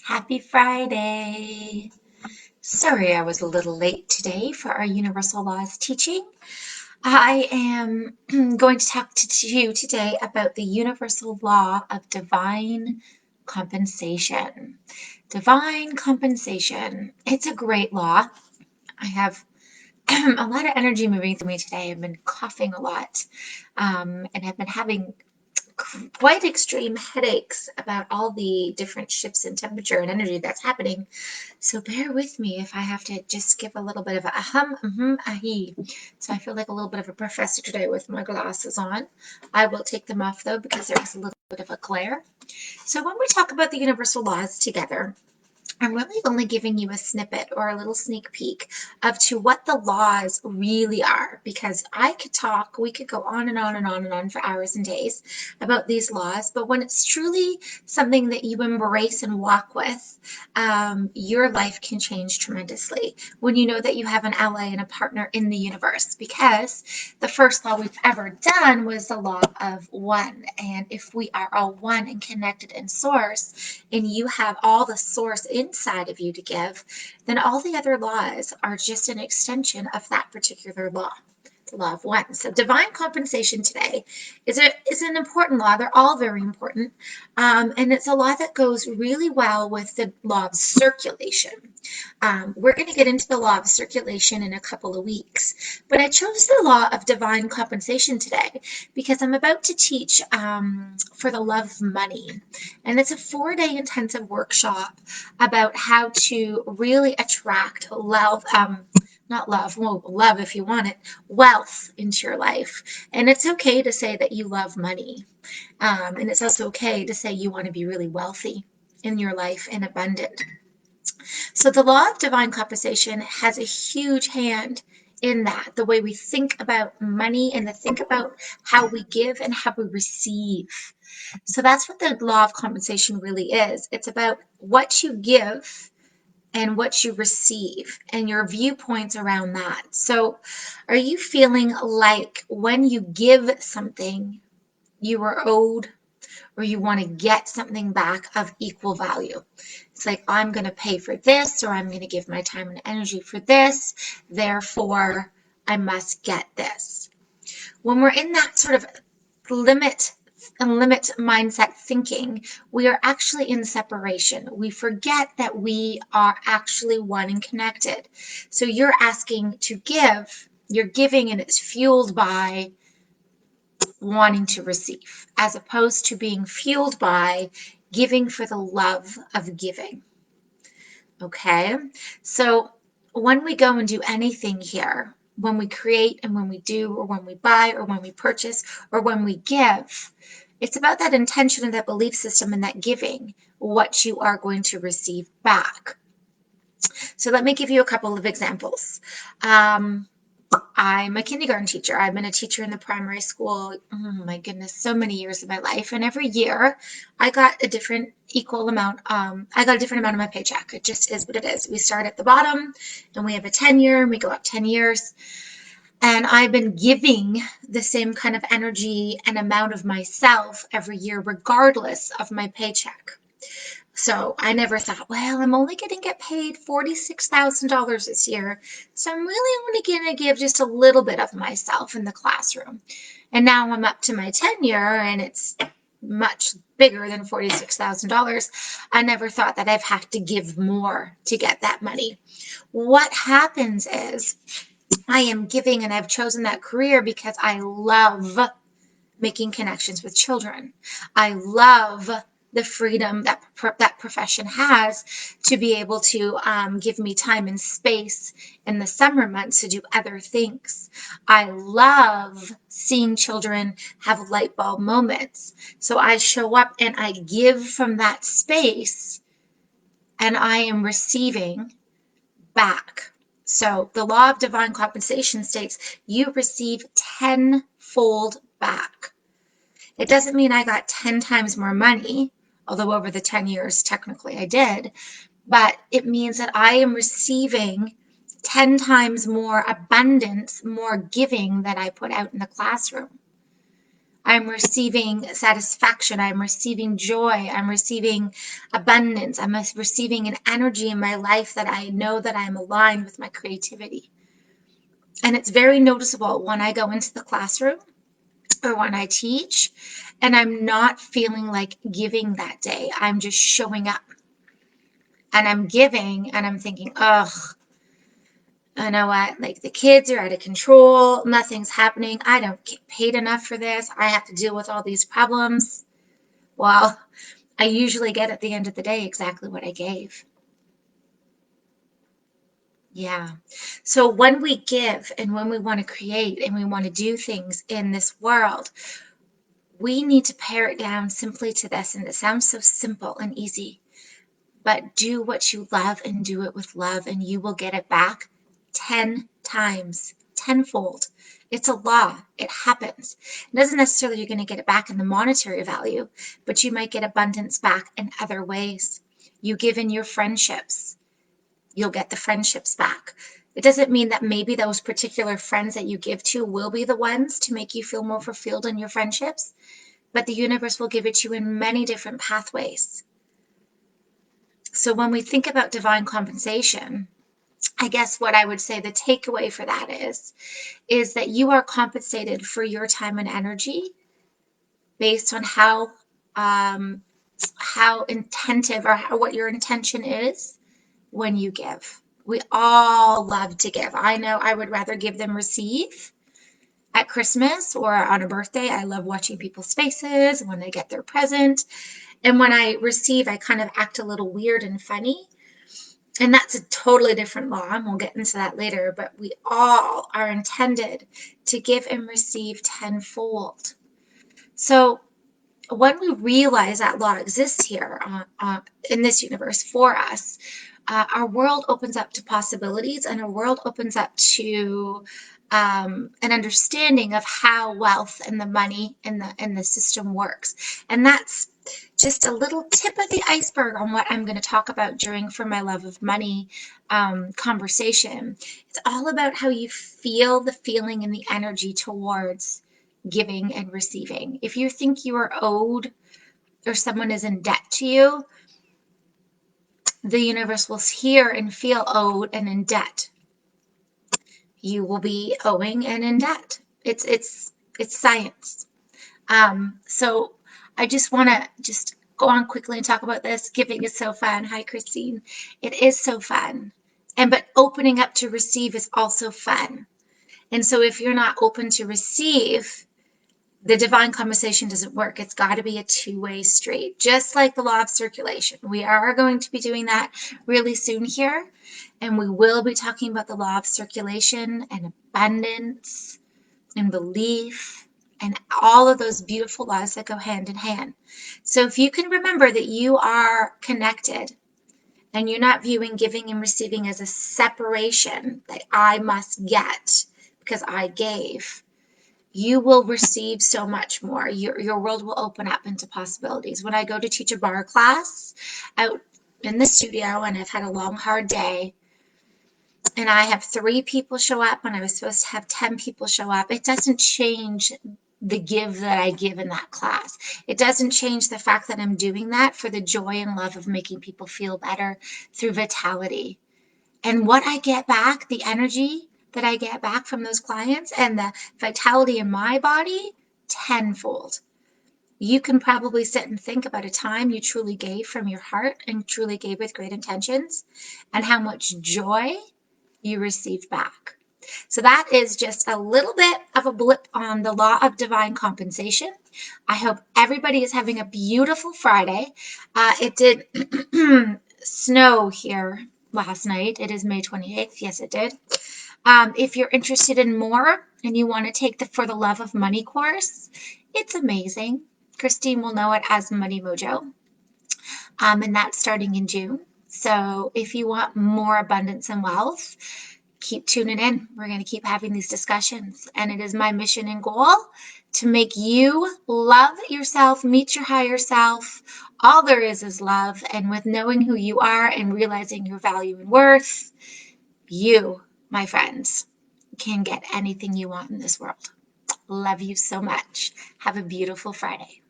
Happy Friday. Sorry I was a little late today for our universal laws teaching. I am going to talk to you today about the universal law of divine compensation. Divine compensation. It's a great law. I have a lot of energy moving through me today. I've been coughing a lot and have been having quite extreme headaches about all the different shifts in temperature and energy that's happening. So bear with me if I have to just give a little bit of a ahi. So I feel like a little bit of a professor today with my glasses on. I will take them off though because there is a little bit of a glare. So when we talk about the universal laws together, I'm really only giving you a snippet or a little sneak peek of to what the laws really are, because I could talk, we could go on and on and on and on for hours and days about these laws, but when it's truly something that you embrace and walk with, your life can change tremendously when you know that you have an ally and a partner in the universe, because the first law we've ever done was the law of one. And if we are all one and connected in source, and you have all the source inside of you to give, then all the other laws are just an extension of that particular law, the law of one. So divine compensation today is an important law. They're all very important. And it's a law that goes really well with the law of circulation. We're going to get into the law of circulation in a couple of weeks, but I chose the law of divine compensation today because I'm about to teach for the love of money. And it's a 4-day intensive workshop about how to really attract love, not love, well, love if you want it, wealth into your life. And it's okay to say that you love money. And it's also okay to say you want to be really wealthy in your life and abundant. So the law of divine compensation has a huge hand in that, the way we think about money and the think about how we give and how we receive. So that's what the law of compensation really is. It's about what you give and what you receive and your viewpoints around that. So are you feeling like when you give something, you are owed or you want to get something back of equal value? It's like, I'm going to pay for this, or I'm going to give my time and energy for this, therefore I must get this. When we're in that sort of limit mindset thinking, we are actually in separation. We forget that we are actually one and connected. So you're asking to give, you're giving, and it's fueled by wanting to receive, as opposed to being fueled by giving for the love of giving. Okay, so when we go and do anything here, when we create and when we do, or when we buy, or when we purchase, or when we give, it's about that intention and that belief system and that giving, what you are going to receive back. So let me give you a couple of examples. I'm a kindergarten teacher. I've been a teacher in the primary school, oh my goodness, so many years of my life. And every year I got a different equal amount. I got a different amount of my paycheck. It just is what it is. We start at the bottom and we have a tenure and we go up 10 years. And I've been giving the same kind of energy and amount of myself every year, regardless of my paycheck. So I never thought, well, I'm only going to get paid $46,000 this year, so I'm really only going to give just a little bit of myself in the classroom. And now I'm up to my tenure, and it's much bigger than $46,000. I never thought that I've had to give more to get that money. What happens is I am giving, and I've chosen that career because I love making connections with children. I love the freedom that that profession has to be able to give me time and space in the summer months to do other things. I love seeing children have light bulb moments. So I show up and I give from that space, and I am receiving back. So the law of divine compensation states you receive tenfold back. It doesn't mean I got 10 times more money, although over the 10 years, technically I did, but it means that I am receiving 10 times more abundance, more giving than I put out in the classroom. I'm receiving satisfaction. I'm receiving joy. I'm receiving abundance. I'm receiving an energy in my life that I know that I'm aligned with my creativity. And it's very noticeable when I go into the classroom or when I teach and I'm not feeling like giving that day. I'm just showing up and I'm giving and I'm thinking, ugh, you know what? Like the kids are out of control. Nothing's happening. I don't get paid enough for this. I have to deal with all these problems. Well, I usually get at the end of the day exactly what I gave. Yeah. So when we give and when we want to create and we want to do things in this world, we need to pare it down simply to this. And it sounds so simple and easy, but do what you love and do it with love, and you will get it back 10 times, tenfold. It's a law. It happens. It doesn't necessarily you're going to get it back in the monetary value, but you might get abundance back in other ways. You give in your friendships, you'll get the friendships back. It doesn't mean that maybe those particular friends that you give to will be the ones to make you feel more fulfilled in your friendships, but the universe will give it to you in many different pathways. So when we think about divine compensation, I guess what I would say the takeaway for that is that you are compensated for your time and energy based on how intentive or what your intention is when you give. We all love to give. I know I would rather give than receive. At Christmas or on a birthday, I love watching people's faces when they get their present. And when I receive, I kind of act a little weird and funny. And that's a totally different law, and we'll get into that later. But we all are intended to give and receive tenfold. So when we realize that law exists here in this universe for us, our world opens up to possibilities, and our world opens up to an understanding of how wealth and the money and the system works. And that's just a little tip of the iceberg on what I'm going to talk about during For My Love of Money conversation. It's all about how you feel the feeling and the energy towards giving and receiving. If you think you are owed or someone is in debt to you, the universe will hear and feel owed and in debt. You will be owing and in debt. It's science. So I just want to just go on quickly and talk about this. Giving is so fun. Hi, Christine. It is so fun. But opening up to receive is also fun. And so if you're not open to receive, the divine conversation doesn't work. It's got to be a two-way street, just like the law of circulation. We are going to be doing that really soon here. And we will be talking about the law of circulation and abundance and belief and all of those beautiful laws that go hand in hand. So if you can remember that you are connected and you're not viewing giving and receiving as a separation that I must get because I gave, you will receive so much more. Your world will open up into possibilities. When I go to teach a bar class out in the studio and I've had a long, hard day, and I have 3 people show up when I was supposed to have 10 people show up, it doesn't change the give that I give in that class. It doesn't change the fact that I'm doing that for the joy and love of making people feel better through vitality. And what I get back, the energy that I get back from those clients and the vitality in my body, tenfold. You can probably sit and think about a time you truly gave from your heart and truly gave with great intentions and how much joy you received back. So that is just a little bit of a blip on the law of divine compensation. I hope everybody is having a beautiful Friday. It did snow here last night. It is May 28th. Yes, it did. If you're interested in more and you want to take the For the Love of Money course, it's amazing. Christine will know it as Money Mojo. And that's starting in June. So if you want more abundance and wealth, keep tuning in. We're going to keep having these discussions. And it is my mission and goal to make you love yourself, meet your higher self. All there is love. And with knowing who you are and realizing your value and worth, you, my friends, can get anything you want in this world. Love you so much. Have a beautiful Friday.